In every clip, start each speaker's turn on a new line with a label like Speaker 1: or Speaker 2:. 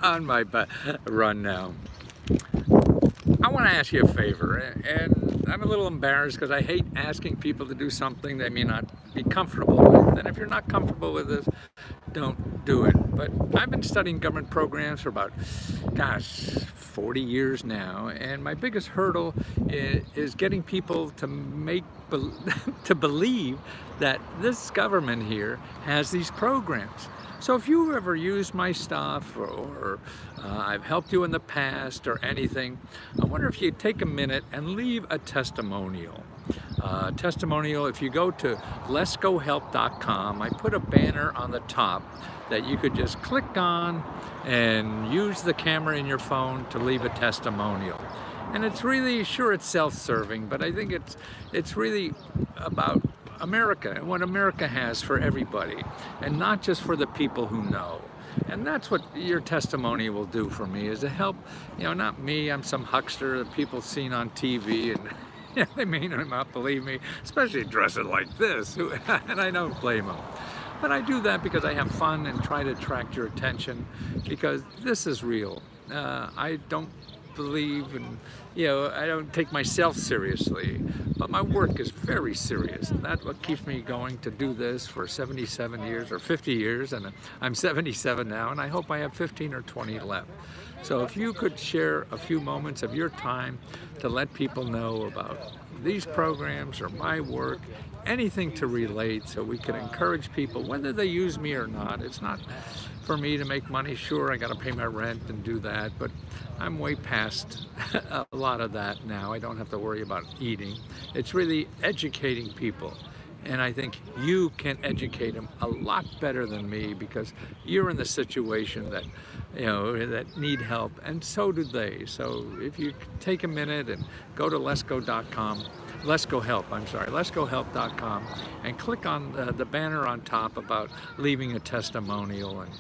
Speaker 1: on my run now. I want to ask you a favor, and I'm a little embarrassed because I hate asking people to do something they may not be comfortable with. And if you're not comfortable with this, don't do it. But I've been studying government programs for about, gosh, 40 years now, and my biggest hurdle is getting people to to believe that this government here has these programs. So if you ever use my stuff or I've helped you in the past or anything, I wonder if you'd take a minute and leave a testimonial. Testimonial, if you go to letsgohelp.com, I put a banner on the top that you could just click on and use the camera in your phone to leave a testimonial. And it's really, sure, it's self-serving, but I think it's really about America and what America has for everybody, and not just for the people who know. And that's what your testimony will do for me, is to help, not me, I'm some huckster that people seen on TV, and they may not believe me, especially dressing like this, and I don't blame them. But I do that because I have fun and try to attract your attention, because this is real. I don't believe in, I don't take myself seriously, but my work is very serious, and that's what keeps me going to do this for 77 years or 50 years, and I'm 77 now, and I hope I have 15 or 20 left. So if you could share a few moments of your time to let people know about these programs or my work, anything to relate, so we can encourage people, whether they use me or not. It's not for me to make money. Sure, I got to pay my rent and do that, but I'm way past a lot of that now. I don't have to worry about eating. It's really educating people. And I think you can educate them a lot better than me, because you're in the situation that, that need help, and so do they. So if you take a minute and go to letsgohelp.com, letsgohelp.com, and click on the banner on top about leaving a testimonial. And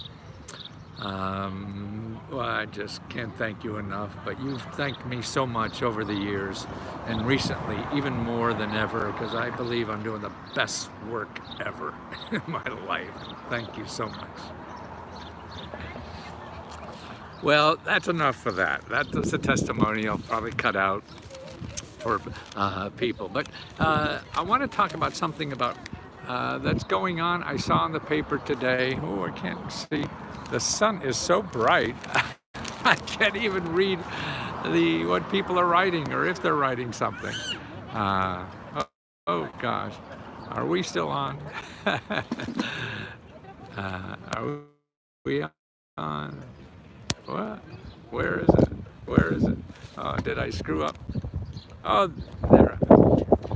Speaker 1: well, I just can't thank you enough, but you've thanked me so much over the years, and recently even more than ever, because I believe I'm doing the best work ever in my life. Thank you so much. Well, that's enough for that. That's a testimonial, probably cut out for people. But I want to talk about something that's going on. I saw in the paper today. Oh, I can't see. The sun is so bright, I can't even read what people are writing, or if they're writing something. Oh gosh, are we still on? Are we on? What? Where is it? Where is it? Oh, did I screw up? Oh, there.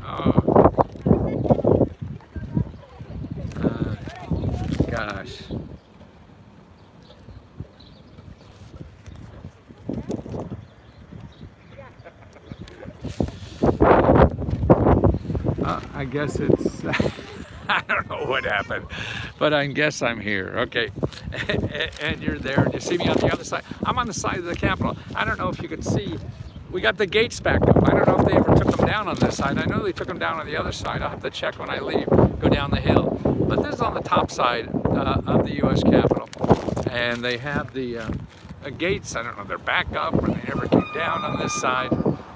Speaker 1: Oh. Gosh. I guess it's, I don't know what happened, but I guess I'm here. Okay, and you're there, and you see me on the other side. I'm on the side of the Capitol. I don't know if you could see, we got the gates back up. I don't know if they ever took them down on this side. I know they took them down on the other side. I'll have to check when I leave, go down the hill. But this is on the top side of the U.S. Capitol, and they have the gates. I don't know if they're back up or they never came down on this side.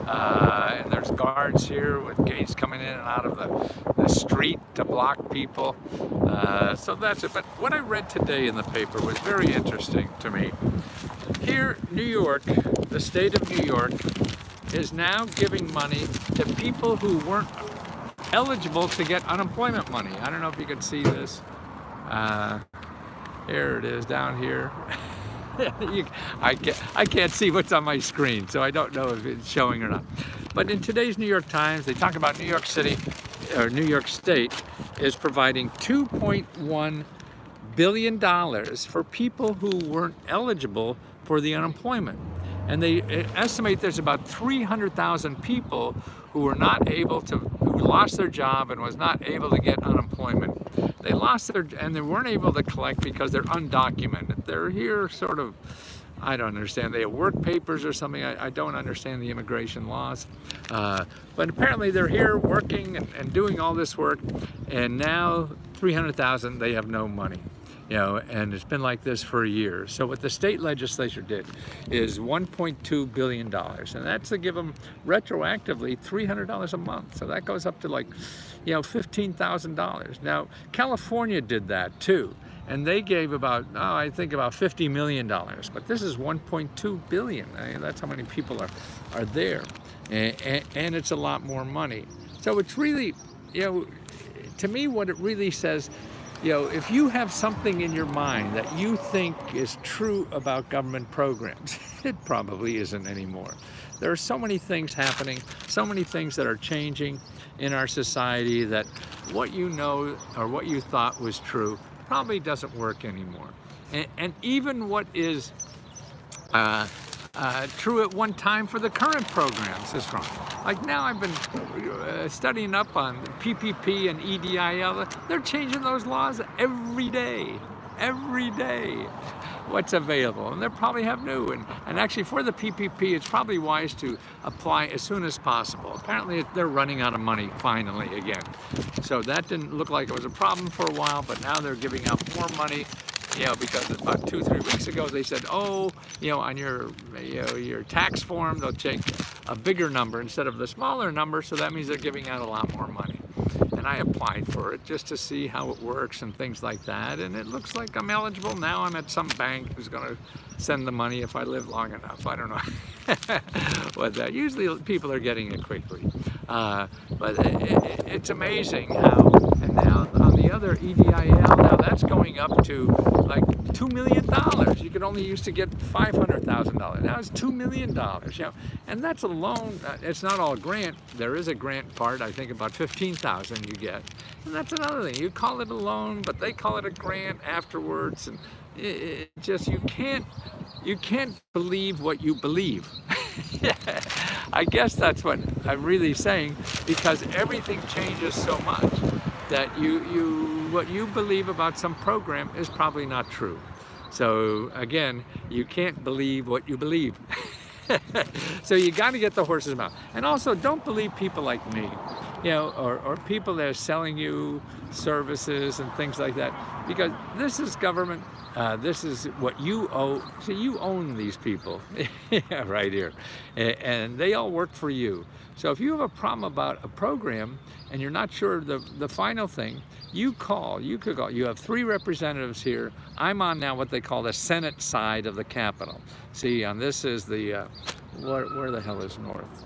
Speaker 1: And there's guards here with gates coming in and out of the street to block people. So that's it. But what I read today in the paper was very interesting to me. Here, New York, the state of New York, is now giving money to people who weren't eligible to get unemployment money. I don't know if you can see this. Here it is down here. I can't see what's on my screen, so I don't know if it's showing or not. But in today's New York Times, they talk about New York City, or New York State, is providing $2.1 billion for people who weren't eligible for the unemployment. And they estimate there's about 300,000 people who were not able to, who lost their job and was not able to get unemployment. They lost and they weren't able to collect because they're undocumented. They're here sort of, I don't understand. They have work papers or something. I don't understand the immigration laws. But apparently they're here working and doing all this work, and now 300,000, they have no money. and it's been like this for a year. So what the state legislature did is $1.2 billion, and that's to give them retroactively $300 a month. So that goes up to like, $15,000. Now, California did that too, and they gave about, I think about $50 million, but this is $1.2 billion. I mean, that's how many people are there, and it's a lot more money. So it's really, to me, what it really says, if you have something in your mind that you think is true about government programs, it probably isn't anymore. There are so many things happening, so many things that are changing in our society that what you know or what you thought was true probably doesn't work anymore. And even what is true at one time for the current programs is wrong. Like now I've been studying up on PPP and EIDL. They're changing those laws every day, what's available. And they probably have new. And actually for the PPP, it's probably wise to apply as soon as possible. Apparently they're running out of money finally again. So that didn't look like it was a problem for a while, but now they're giving out more money. Because about 2-3 weeks ago they said, on your tax form they'll take a bigger number instead of the smaller number, so that means they're giving out a lot more money. And I applied for it just to see how it works and things like that, and it looks like I'm eligible now. I'm at some bank who's going to send the money if I live long enough. I don't know what that. Usually people are getting it quickly, but it's amazing how. And now on the other EIDL, now that's going up to like $2 million. You could only used to get $500,000. Now it's $2 million. And that's a loan. It's not all grant. There is a grant part. I think about $15,000 you get, and that's another thing. You call it a loan, but they call it a grant afterwards, and it just you can't believe what you believe. I guess that's what I'm really saying, because everything changes so much that what you believe about some program is probably not true. So again, you can't believe what you believe. So you got to get the horse's mouth. And also, don't believe people like me, or people that are selling you services and things like that, because this is government. This is what you owe. So you own these people right here, and they all work for you. So if you have a problem about a program and you're not sure the final thing, you could call. You have 3 representatives here. I'm on now what they call the Senate side of the Capitol. See, on this is the, where the hell is North?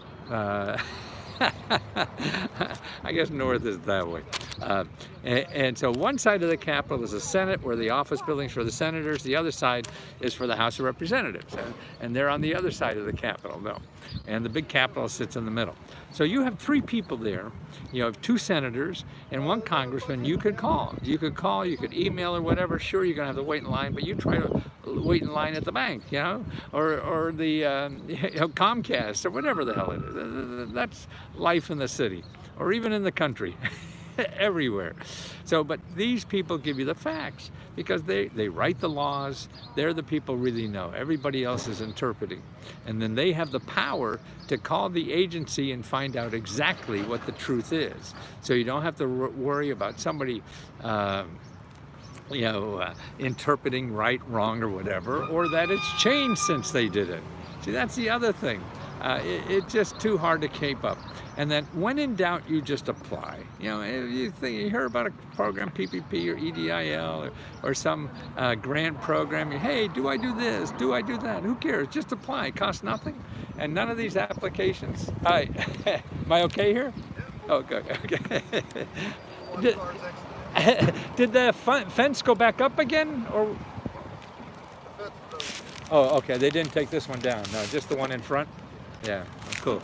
Speaker 1: I guess North is that way. And so one side of the Capitol is the Senate, where the office buildings for the senators. The other side is for the House of Representatives. And they're on the other side of the Capitol, though. And the big Capitol sits in the middle. So you have 3 people there. You have 2 senators and 1 congressman you could call. You could call, you could email or whatever. Sure, you're going to have to wait in line, but you try to wait in line at the bank, or the Comcast or whatever the hell it is. That's life in the city, or even in the country. Everywhere. So, but these people give you the facts because they write the laws. They're the people who really know. Everybody else is interpreting. And then they have the power to call the agency and find out exactly what the truth is. So you don't have to worry about somebody interpreting right, wrong, or whatever, or that it's changed since they did it. See, that's the other thing. It's just too hard to keep up. And then when in doubt, you just apply. You hear about a program, PPP or EIDL or some grant program. Hey, do I do this? Do I do that? Who cares? Just apply. It costs nothing. And none of these applications. Hi. Am I okay here? Oh, good. Okay. Did the fence go back up again? Or? Oh, okay. They didn't take this one down. No, just the one in front. Yeah, cool.